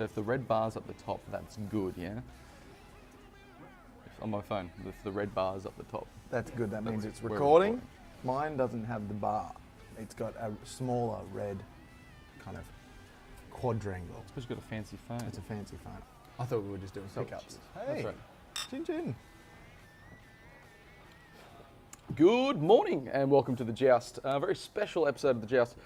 So if the red bar's up the top, that's good, yeah? On my phone, if the red bar's up the top. That's good. That means it's we're recording. Mine doesn't have the bar. It's got a smaller red kind of quadrangle. It's because you've got a fancy phone. It's a fancy phone. I thought we were just doing pickups. That's Hey, right. chin chin. Good morning and welcome to the Joust. A very special episode of the Joust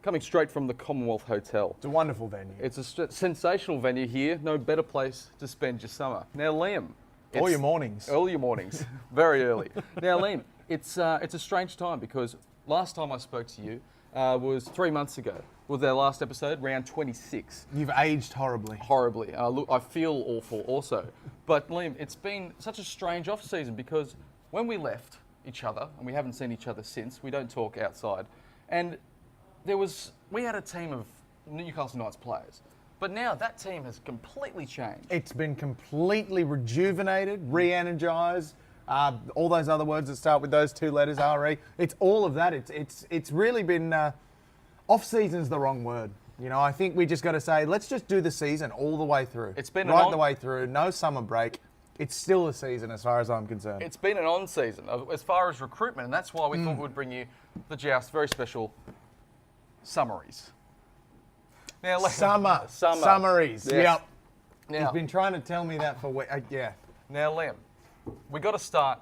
coming straight from the Commonwealth Hotel. It's a wonderful venue. It's a sensational venue here. No better place to spend your summer. Now, Liam. All your mornings. All your mornings. Very early. Now, Liam, it's a strange time because last time I spoke to you was 3 months ago. Was our last episode, round 26. You've aged horribly. Horribly. Look, I feel awful also. But Liam, it's been such a strange off-season because when we left each other, and we haven't seen each other since, we don't talk outside, and we had a team of Newcastle Knights players. But now that team has completely changed. It's been completely rejuvenated, re-energized. All those other words that start with those two letters, RE. It's all of that. It's really been off-season's the wrong word. You know, I think we just got to say let's just do the season all the way through. It's been right the way through. No summer break. It's still a season as far as I'm concerned. It's been an on-season as far as recruitment, and that's why we thought we'd bring you the Joust very special Summer-ies. Now, Summer-ies. Yes. Yep. Now, He's been trying to tell me that for weeks. Yeah. Now, Liam, we got to start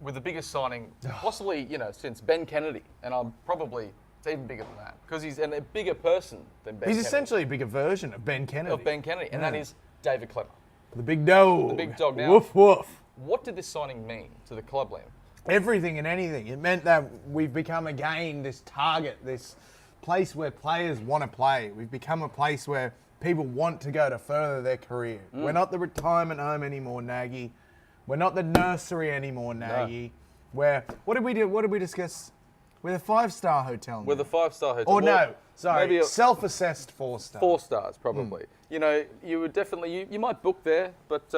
with the biggest signing, possibly, since Ben Kennedy, and it's even bigger than that because he's a bigger person than Ben. He's Kennedy. Essentially a bigger version of Ben Kennedy. And that is David Klemmer. The big dog. The big dog. Now, woof woof. What did this signing mean to the club, Liam? Everything and anything. It meant that we've become again this target, this place where players want to play. We've become a place where people want to go to further their career. We're not the retirement home anymore, Nagy. We're not the nursery anymore, Nagy. No. What did we do? What did we discuss? We're the 5-star hotel now. We're the 5-star hotel. Or no, sorry, maybe self-assessed 4-star. 4 stars, probably. You would definitely, you might book there, but,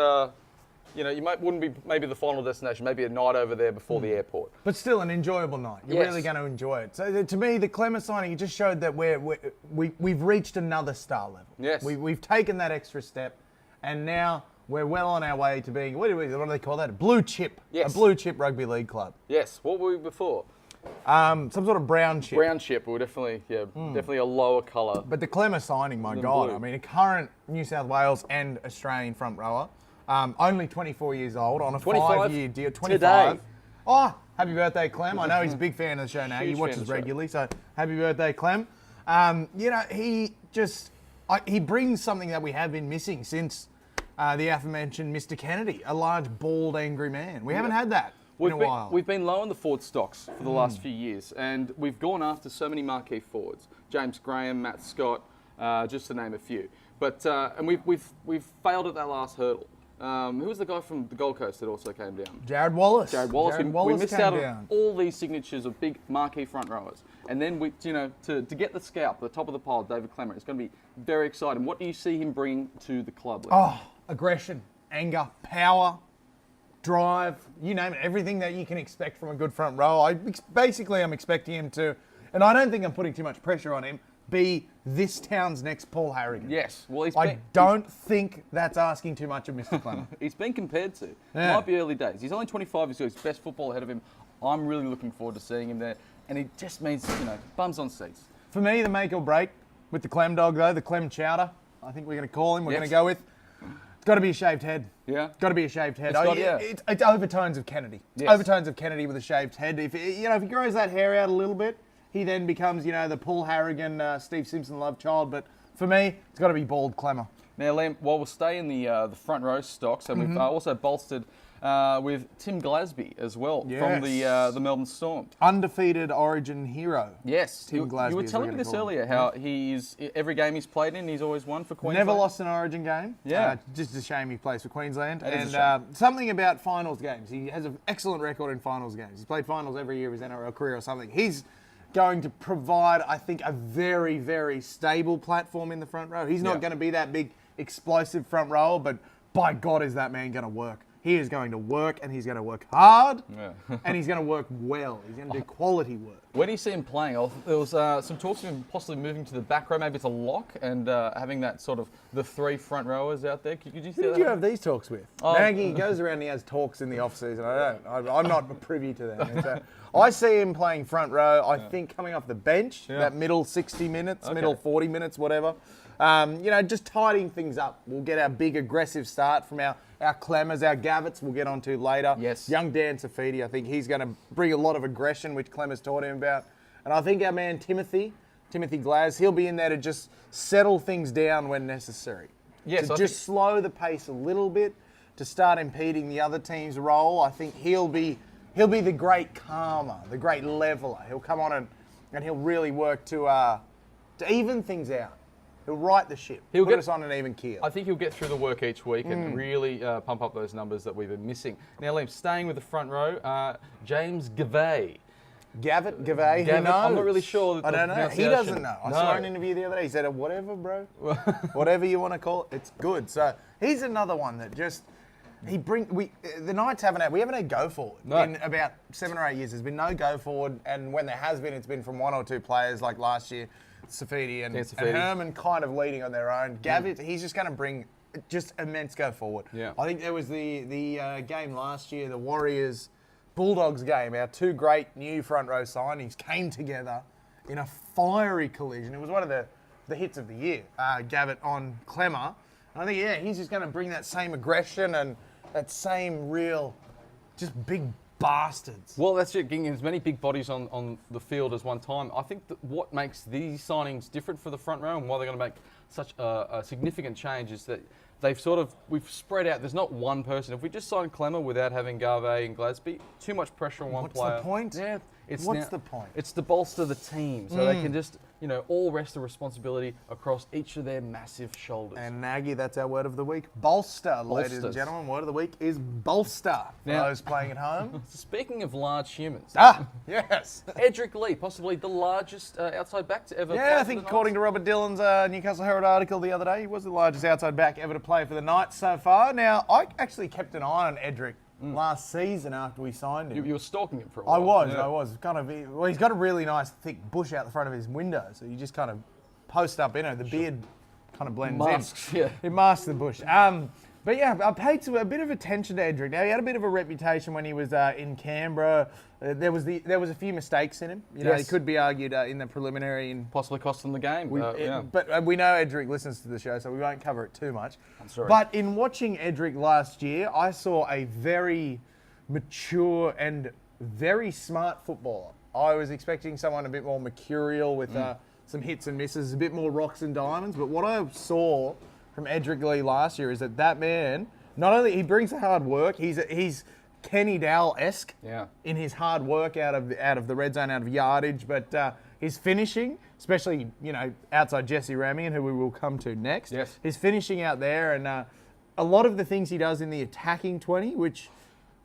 wouldn't be maybe the final destination, maybe a night over there before the airport. But still an enjoyable night. You're Yes. really going to enjoy it. So to me, the Klemmer signing, it just showed that we've reached another star level. Yes. We've taken that extra step, and now we're well on our way to being, what do they call that? A blue chip. Yes. A blue chip rugby league club. Yes. What were we before? Some sort of brown chip. Brown chip. We were definitely a lower colour. But the Klemmer signing, my Than God. blue. I mean, a current New South Wales and Australian front rower. Only 24 years old on a 25 5-year deal. 25. today. Oh, happy birthday, Clem. I know he's a big fan of the show now. He Huge fan watches of the show. regularly, so happy birthday, Clem. He brings something that we have been missing since the aforementioned Mr. Kennedy, a large, bald, angry man. We haven't had that in a while. We've been low on the forward stocks for the last few years, and we've gone after so many marquee forwards: James Graham, Matt Scott, just to name a few. But and we've failed at that last hurdle. Who was the guy from the Gold Coast that also came down? Jared Wallace. We missed came out down. on all these signatures of big marquee front rowers, and then to get the scalp, the top of the pile, David Klemmer, it's going to be very exciting. What do you see him bring to the club? Liam? Oh, aggression, anger, power, drive, you name it, everything that you can expect from a good front row. I'm expecting him to, and I don't think I'm putting too much pressure on him, be this town's next Paul Harrigan. Yes. Well, I don't think that's asking too much of Mr. Klemmer. He's been compared to. Yeah. Might be early days. He's only 25. He's got his best football ahead of him. I'm really looking forward to seeing him there, and it just means bums on seats. For me, the make or break with the Clem dog though, the Klemchowder, I think we're going to call him. We're Yes. going to go with. It's got to be a shaved head. Yeah. Got to be a shaved head. It's It's overtones of Kennedy. Yes. Overtones of Kennedy with a shaved head. If he grows that hair out a little bit, he then becomes, the Paul Harrigan, Steve Simpson love child. But for me, it's got to be bald Klemmer. Now, Liam, while we'll stay in the front row stocks, and we've also bolstered with Tim Glasby as well from the Melbourne Storm. Undefeated Origin hero. Yes, Tim Glasby, you were as telling we're me gonna this call him. earlier, how he's every game he's played in, he's always won for Queensland. Never lost an Origin game. Yeah. Just a shame he plays for Queensland. That is a And something about finals games. He has an excellent record in finals games. He's played finals every year of his NRL career or something. He's going to provide, I think, a very, very stable platform in the front row. He's not going to be that big explosive front rower, but by God is that man going to work. He is going to work, and he's going to work hard, Yeah. and he's going to work well. He's going to do quality work. When you see him playing, there was some talks of him possibly moving to the back row, maybe it's a lock, and having that sort of the 3 front rowers out there. Could you see Who that? did you have these talks with? Nagy goes around and he has talks in the off season. I'm not privy to them. I see him playing front row. I think coming off the bench, that middle 60 minutes, middle 40 minutes, whatever. Just tidying things up. We'll get our big aggressive start from our Klemmers, our Gavets we'll get onto later. Yes. Young Dan Safidi, I think he's going to bring a lot of aggression, which Klemmers taught him about. And I think our man Timothy Glass, he'll be in there to just settle things down when necessary. Yes, to just slow the pace a little bit, to start impeding the other team's role. I think he'll be the great calmer, the great leveler. He'll come on and he'll really work to even things out. He'll right the ship. He'll put us on an even keel. I think he'll get through the work each week and really pump up those numbers that we've been missing. Now, Liam, staying with the front row, James Gavay. Gavay, who knows? I'm not really sure. I don't know. He doesn't know. I saw an interview the other day. He said, whatever, bro. Whatever you want to call it, it's good. So he's another one that just... The Knights haven't had go forward in about 7 or 8 years. There's been no go forward, and when there has been, it's been from 1 or 2 players like last year, Safidi and Herman kind of leading on their own. Gavitt, he's just going to bring just immense go forward. Yeah. I think there was the game last year, the Warriors Bulldogs game. Our 2 great new front row signings came together in a fiery collision. It was one of the hits of the year. Gavitt on Klemmer. And I think he's just going to bring that same aggression and that same real, just big bastards. Well, that's it, getting as many big bodies on the field as one time. I think that what makes these signings different for the front row and why they're going to make such a significant change is that we've spread out. There's not one person. If we just sign Klemmer without having Garvey and Glasby, too much pressure on one player. What's the point? Yeah. What's the point? It's to bolster the team so they can just, all rest the responsibility across each of their massive shoulders. And Nagy, that's our word of the week. Bolster, ladies and gentlemen. Word of the week is bolster for those playing at home. Speaking of large humans. Yes. Edric Lee, possibly the largest outside back to ever play I think according to Robert Dillon's Newcastle Herald article the other day, he was the largest outside back ever to play for the Knights so far. Now, I actually kept an eye on Edric last season after we signed him. You were stalking him for a while. I was. He's got a really nice thick bush out the front of his window, so you just kind of post up in it. The beard kind of blends in. It masks the bush. But yeah, I paid a bit of attention to Edric. Now, he had a bit of a reputation when he was in Canberra. There was a few mistakes in him. He could be argued in the preliminary. Possibly cost them the game. But we know Edric listens to the show, so we won't cover it too much. I'm sorry. But in watching Edric last year, I saw a very mature and very smart footballer. I was expecting someone a bit more mercurial with some hits and misses, a bit more rocks and diamonds. But what I saw from Edric Lee last year is that man, not only he brings the hard work, he's Kenny Dowell-esque in his hard work out of the red zone, out of yardage, but his finishing, especially outside Jesse Ramian, who we will come to next. Yes. His finishing out there, and a lot of the things he does in the attacking 20, which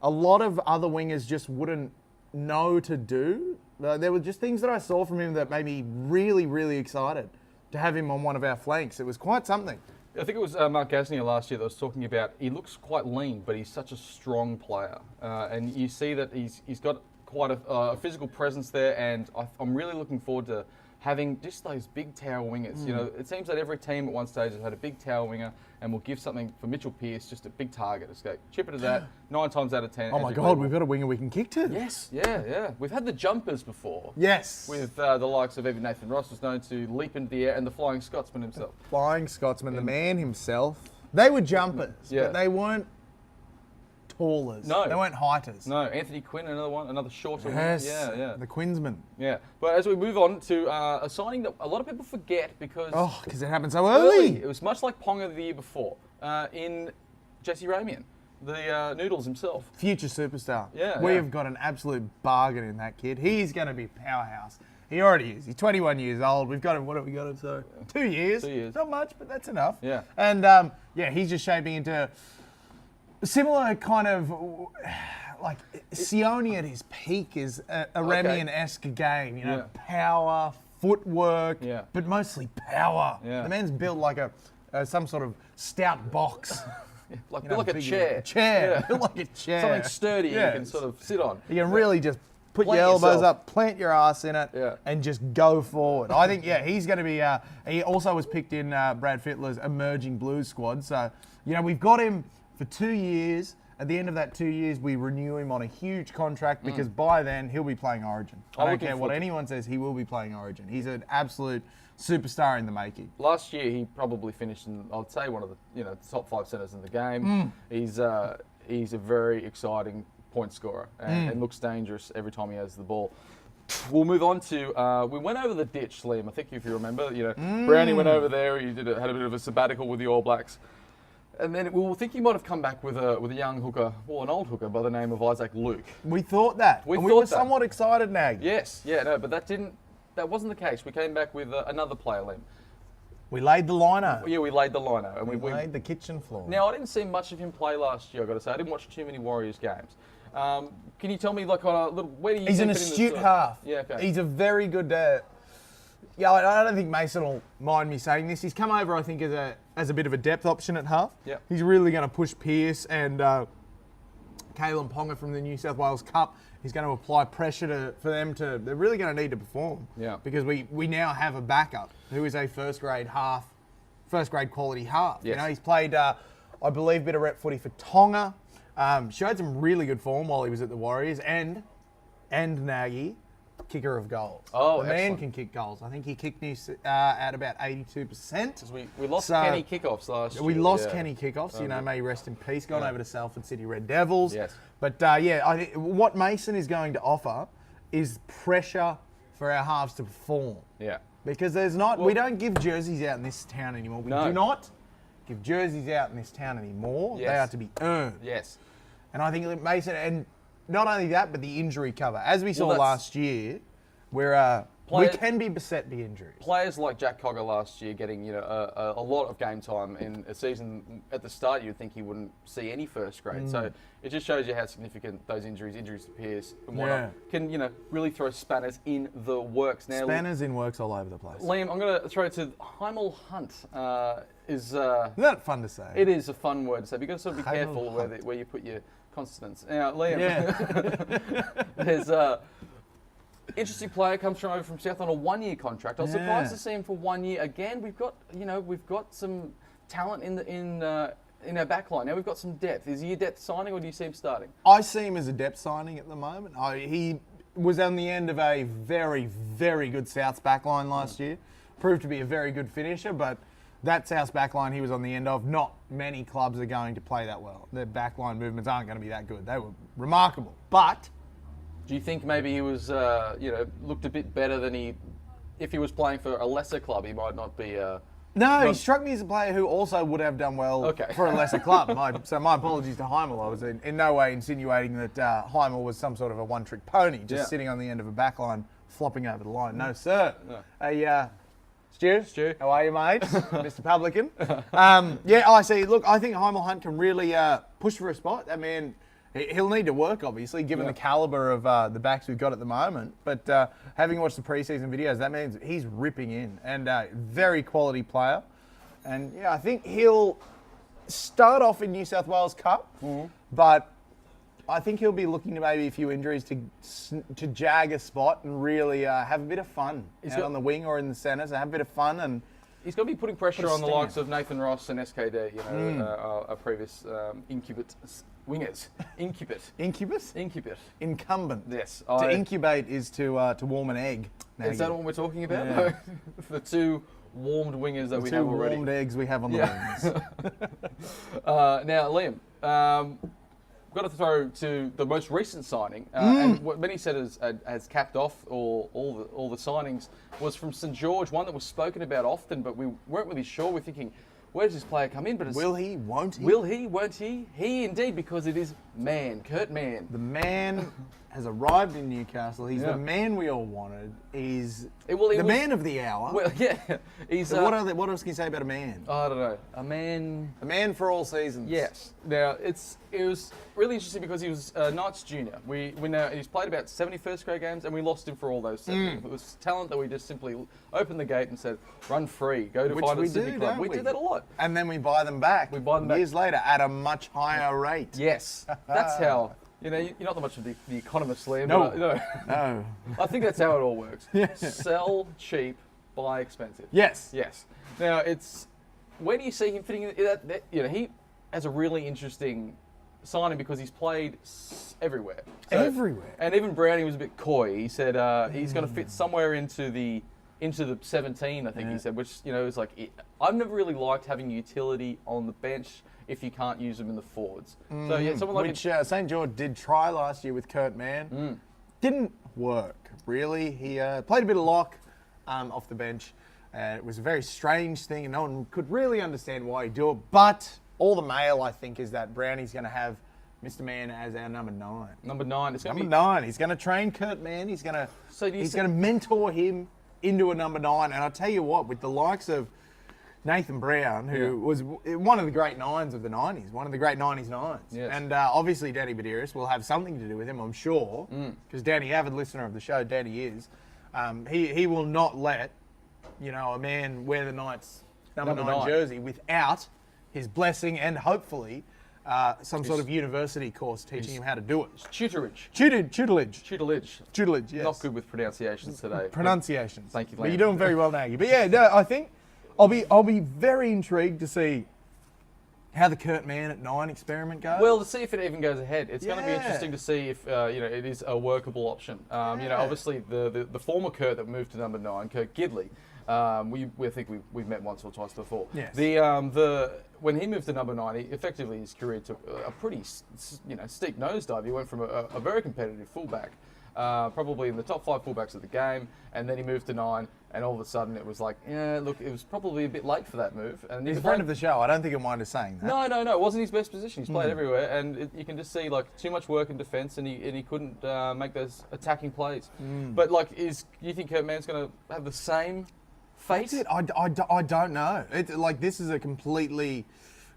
a lot of other wingers just wouldn't know to do. There were just things that I saw from him that made me really, really excited to have him on one of our flanks. It was quite something. I think it was Mark Gasnier last year that was talking about he looks quite lean, but he's such a strong player. And you see that he's got quite a physical presence there, and I'm really looking forward to having just those big tower wingers. It seems that every team at one stage has had a big tower winger and will give something for Mitchell Pearce, just a big target. Just go chip it to that 9 times out of 10. Oh my God, we've got a winger we can kick to. Yes, yeah. We've had the jumpers before. Yes. With the likes of even Nathan Ross was known to leap into the air, and the Flying Scotsman himself. Flying Scotsman, the man himself. They were jumpers, but they weren't tallers. No. They weren't heighters. No, Anthony Quinn, another shorter one. Yes, Yeah. the Quinnsman. Yeah, but as we move on to a signing that a lot of people forget because it happened so early. It was much like Ponga the year before in Jesse Ramian, the Noodles himself. Future superstar. Yeah, We have got an absolute bargain in that kid. He's going to be powerhouse. He already is. He's 21 years old. We've got him, what have we got him? So 2 years. 2 years. Not much, but that's enough. Yeah. And he's just shaping into similar kind of like Sione at his peak is a Ramian-esque game. Power, footwork, but mostly power. Yeah. The man's built like some sort of stout box. like, you build like a chair. A chair. Yeah. Build like a chair. Something sturdy you Yeah. can sort of sit on. You can really just put Plant your elbows yourself. up, plant your ass in it, Yeah. and just go forward. I think, he's going to be. He also was picked in Brad Fittler's emerging Blues squad. So, we've got him for 2 years. At the end of that 2 years, we renew him on a huge contract because by then he'll be playing Origin. I don't care what anyone says, he will be playing Origin. He's an absolute superstar in the making. Last year, he probably finished in, I'd say, one of the top 5 centres in the game. He's a very exciting point scorer and looks dangerous every time he has the ball. We'll move on to, we went over the ditch, Liam. I think if you remember, Brownie went over there. He had a bit of a sabbatical with the All Blacks. And then we think he might have come back with a young hooker, well, an old hooker by the name of Isaac Luke. We thought that. We were somewhat excited, Nag. Yes, but that wasn't the case. We came back with another player, Liam. We laid the liner. Yeah, we laid the liner. And we laid the kitchen floor. Now, I didn't see much of him play last year, I've got to say. I didn't watch too many Warriors games. Can you tell me, like, on a little, where do you He's an astute half. Yeah, okay. He's a very good... I don't think Mason will mind me saying this. He's come over, I think, as a bit of a depth option at half. Yep. He's really going to push Pearce and Kalen Ponga from the New South Wales Cup. He's going to apply pressure for them to... They're really going to need to perform. Yeah. Because we now have a backup who is a first-grade quality half. Yes. He's played, I believe, a bit of rep footy for Tonga. Showed some really good form while he was at the Warriors. And Nagy, kicker of goals. Oh, the man excellent. can kick goals. I think he kicked at about 82%. We lost Kenny kickoffs last year. We lost Kenny kickoffs. May he rest in peace. Gone over to Salford City Red Devils. Yes. But I think what Mason is going to offer is pressure for our halves to perform. Yeah. Because we don't give jerseys out in this town anymore. We do not give jerseys out in this town anymore. Yes. They are to be earned. Yes. And I think Mason, and not only that, but the injury cover. As we saw last year, we can be beset by injuries. Players like Jack Cogger last year getting a lot of game time in a season. At the start, you'd think he wouldn't see any first grade. So it just shows you how significant those injuries to Pearce and whatnot, can really throw spanners in the works. Now, Spanners in works all over the place. Liam, I'm going to throw it to Heimel Hunt. Isn't that fun to say? It is a fun word to say. But you've got to sort of be careful where you put your consonants. Now, Liam, there's interesting player comes over from South on a 1-year contract. I was surprised to see him for 1 year again. We've got some talent in our back line. Now we've got some depth. Is he a depth signing or do you see him starting? I see him as a depth signing at the moment. He was on the end of a very, very good Souths back line last year. Proved to be a very good finisher, but that Souths back line he was on the end of, not many clubs are going to play that well. Their back line movements aren't going to be that good. They were remarkable. But do you think maybe he was, looked a bit better than if he was playing for a lesser club, he might not be... No, he struck me as a player who also would have done well for a lesser club. So my apologies to Heimel. I was in no way insinuating that Heimel was some sort of a one-trick pony, just sitting on the end of a back line, flopping over the line. No, sir. No. Stu, how are you, mate? Mr. Publican. I see. Look, I think Heimel Hunt can really push for a spot. That man... He'll need to work, obviously, given the calibre of the backs we've got at the moment. But having watched the preseason videos, that means he's ripping in. And very quality player. And, I think he'll start off in New South Wales Cup. But I think he'll be looking to maybe a few injuries to jag a spot and really have a bit of fun out on the wing or in the centre. So have a bit of fun and... He's going to be putting pressure on the likes of Nathan Ross and SKD, our previous incubate wingers. Incubus? Incubate. Incumbent. Yes. To incubate is to warm an egg. Is that what we're talking about? Yeah. The two warmed wingers that we have already. Two warmed eggs we have on the wings. Now, Liam, got to throw to the most recent signing, and what many said has capped off all the signings was from St George, one that was spoken about often, but we weren't really sure. We're thinking, where does this player come in? But will he? Won't he? Will he? Won't he? He indeed, because it is Kurt Mann. The man has arrived in Newcastle. He's Yeah. the man we all wanted. He's He was- man of the hour. Well, yeah, he's. So what else can you say about a man? I don't know. A man. A man for all seasons. Yes. Now it was really interesting because he was Knights junior. We know he's played about 70 first grade games and we lost him for all those 70. It was talent that we just simply opened the gate and said, run free, go to Which find we a Sydney do, club. don't We we? do that a lot. And then we buy them back. We buy them back. Years later at a much higher rate. Yes. That's how. You're not that much of the economist, Liam. No. But, no. No. I think that's how it all works. Sell cheap, buy expensive. Yes. Yes. Now it's where do you see him fitting in? He has a really interesting signing because he's played everywhere. Everywhere. And even Brownie was a bit coy. He said he's going to fit somewhere into the 17. I think he said, which is like I've never really liked having utility on the bench if you can't use them in the forwards. So yeah, someone like Which St. George did try last year with Kurt Mann. Didn't work, really. He played a bit of lock off the bench. It was a very strange thing, and no one could really understand why he'd do it. But all the mail, I think, is that Brownie's going to have Mr. Mann as our number 9. number 9. It's going to Number be 9. He's going to train Kurt Mann. He's going So do you to mentor him into a number 9. And I'll tell you what, with the likes of Nathan Brown, who was one of the great 9s of the 90s, one of the great 90s 9s. Yes. And obviously Danny Badiris will have something to do with him, I'm sure, because Danny, avid listener of the show, Danny is. He will not let, a man wear the Knights number 9 jersey without his blessing and hopefully some sort of university course teaching him how to do it. tutorage. Tutelage. Tutelage. Yes. Not good with pronunciations today. Pronunciations. Thank you, But Lam. you're doing very well, Nagy. But yeah, no, I think I'll be very intrigued to see how the Kurt Mann at 9 experiment goes. Well, to see if it even goes ahead. It's going to be Yeah. interesting to see if it is a workable option. Obviously the former Kurt that moved to number 9, Kurt Gidley. I think we've met once or twice before. Yes. When he moved to number 9, effectively his career took a pretty steep nosedive. He went from a very competitive fullback, probably in the top 5 fullbacks of the game, and then he moved to 9, and all of a sudden it was like, it was probably a bit late for that move. And He's a friend of the show. I don't think he'll mind us saying that. No, it wasn't his best position. He's played everywhere, and you can just see too much work in defence, and he couldn't make those attacking plays. But do you think Kurt Mann's going to have the same fate? I don't know. This is a completely...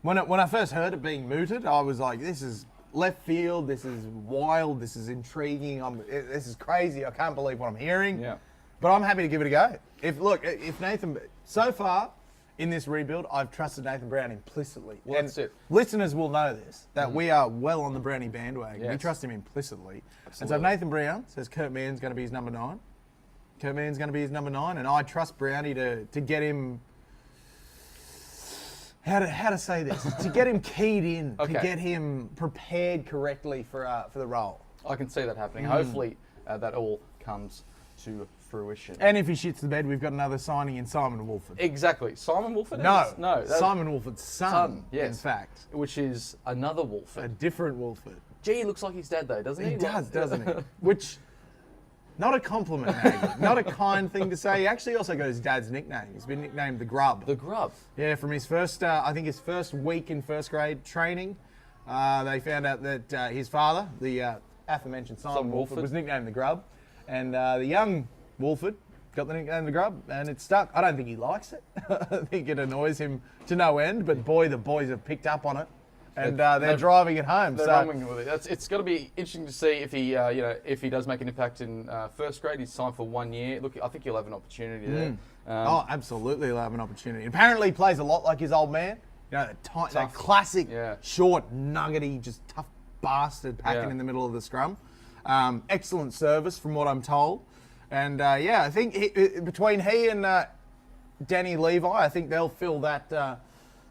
When I first heard it being mooted, I was like, this is left field, this is wild, this is intriguing, this is crazy, I can't believe what I'm hearing. Yeah. But I'm happy to give it a go. If Nathan... So far, in this rebuild, I've trusted Nathan Brown implicitly. Well, and that's it. Listeners will know this, that we are well on the Brownie bandwagon. We Yes. trust him implicitly. And so if Absolutely. Nathan Brown says Kurt Mann's going to be his number 9, Kurt Mann's going to be his number 9, and I trust Brownie to get him... How to say this? To get him keyed in, Okay. to get him prepared correctly for the role. I can see that happening. Hopefully that all comes to fruition. And if he shits the bed, we've got another signing in Simon Wolford. Exactly. Simon Wolford? No, that's Simon Wolford's son, yes. in fact. Which is another A Wolford. different Wolford. Gee, he looks like his dad though, doesn't he? He does, doesn't he? Which, not a compliment, Maggie. Not a kind thing to say. He actually also got his dad's nickname. He's been nicknamed the Grub. The Grub. Yeah, from his first, I think his first week in first grade training, they found out that his father, the aforementioned Simon Wolford, was nicknamed the Grub. And the young Wolford got the nickname the Grub, and it stuck. I don't think he likes it. I think it annoys him to no end, but boy, the boys have picked up on it. And they're driving it home. They're So running with it. It's going to be interesting to see if he, if he does make an impact in first grade. He's signed for 1 year. Look, I think he'll have an opportunity there. absolutely, he'll have an opportunity. Apparently, he plays a lot like his old man. That classic, short, nuggety, just tough bastard packing in the middle of the scrum. Excellent service, from what I'm told. And I think between he and Danny Levi, I think they'll fill that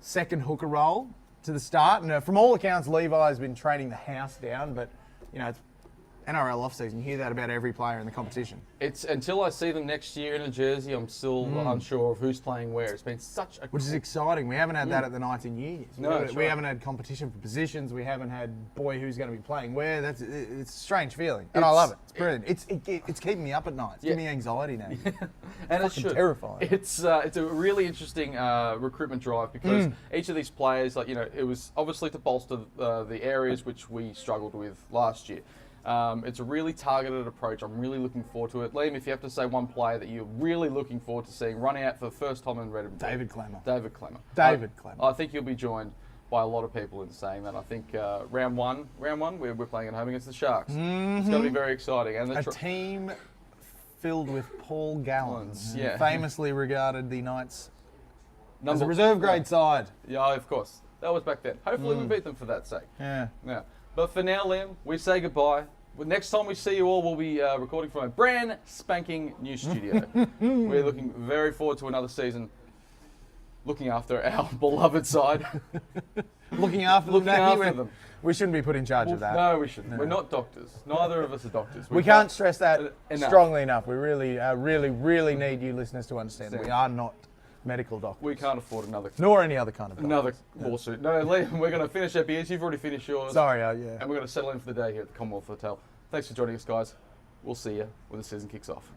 second hooker role to the start. And from all accounts, Levi's been training the house down, but it's NRL off-season. You hear that about every player in the competition. It's until I see them next year in a jersey, I'm still unsure of who's playing where. It's been such a Which is exciting. We haven't had that at the Knights in years. No, that's we right. haven't had competition for positions. We haven't had who's going to be playing where. It's a strange feeling, and I love it. It's brilliant. It's keeping me up at night. It's giving me anxiety now. And It's fucking terrifying. It's a really interesting recruitment drive because each of these players, it was obviously to bolster the areas which we struggled with last year. It's a really targeted approach. I'm really looking forward to it. Liam, if you have to say one player that you're really looking forward to seeing running out for the first time in red and blue. David Klemmer. David Klemmer. I think you'll be joined by a lot of people in saying that. I think round one, we're playing at home against the Sharks. It's going to be very exciting. And A team filled with Paul Gallons, yeah. famously regarded the Knights as a Number- reserve grade side. Yeah, of course. That was back then. Hopefully we beat them for that sake. Yeah. Yeah. But for now, Liam, we say goodbye. Well, next time we see you all, we'll be recording from a brand spanking new studio. We're looking very forward to another season, looking after our beloved side. Looking after them. We shouldn't be put in charge of that. No, we shouldn't. We're not doctors. Neither of us are doctors. We can't stress that enough. strongly enough. We really need you listeners to understand that we are not medical doctors. We can't afford another Nor any other kind of doctor. another lawsuit. No, Liam, we're going to finish our beers. You've already finished yours. Sorry, yeah. And we're going to settle in for the day here at the Commonwealth Hotel. Thanks for joining us, guys. We'll see you when the season kicks off.